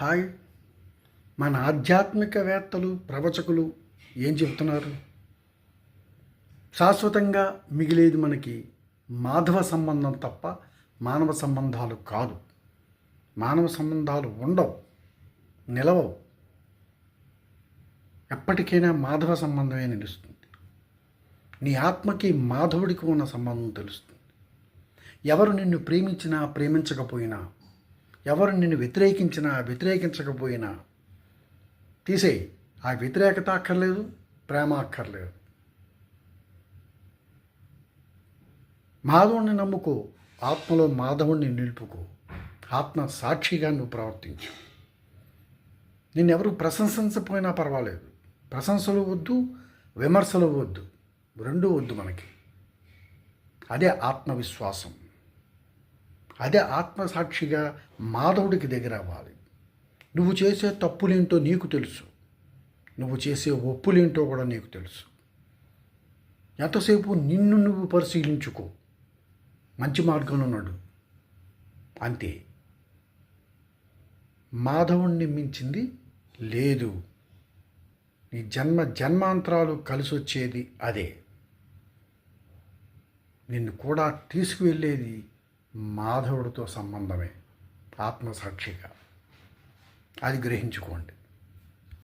Hi. మన ఆధ్యాత్మికవేత్తలు ప్రవచకులు ఏం చెప్తున్నారు? శాశ్వతంగా మిగిలేది మనకి మాధవ సంబంధం తప్ప మానవ సంబంధాలు కాదు. మానవ సంబంధాలు ఉండవు, నిలవవు. ఎప్పటికైనా మాధవ సంబంధమే నిలుస్తుంది. నీ ఆత్మకి మాధవుడికి ఉన్న సంబంధం తెలుస్తుంది. ఎవరు నిన్ను ప్రేమించినా ప్రేమించకపోయినా, ఎవరు నిన్ను వ్యతిరేకించకపోయినా తీసేయి. ఆ వ్యతిరేకత అక్కర్లేదు, ప్రేమ అక్కర్లేదు. మాధవుణ్ణి నమ్ముకో, ఆత్మలో మాధవుణ్ణి నిలుపుకో. ఆత్మ సాక్షిగా నువ్వు ప్రవర్తించు. నిన్నెవరు ప్రశంసించకపోయినా పర్వాలేదు. ప్రశంసలు వద్దు, విమర్శలు వద్దు, రెండూ వద్దు మనకి. అదే ఆత్మవిశ్వాసం. అదే ఆత్మసాక్షిగా మాధవుడికి దగ్గర అవ్వాలి. నువ్వు చేసే తప్పులేంటో నీకు తెలుసు, నువ్వు చేసే ఒప్పులేంటో కూడా నీకు తెలుసు. ఎంతసేపు నిన్ను నువ్వు పరిశీలించుకో, మంచి మార్గంలో నడు, అంతే. మాధవుణ్ణి మించింది లేదు. నీ జన్మాంతరాలు కలిసి వచ్చేది అదే. నిన్ను కూడా తీసుకువెళ్ళేది మాధవుడితో సంబంధమే, ఆత్మసాక్షిగా. అది గ్రహించుకోండి.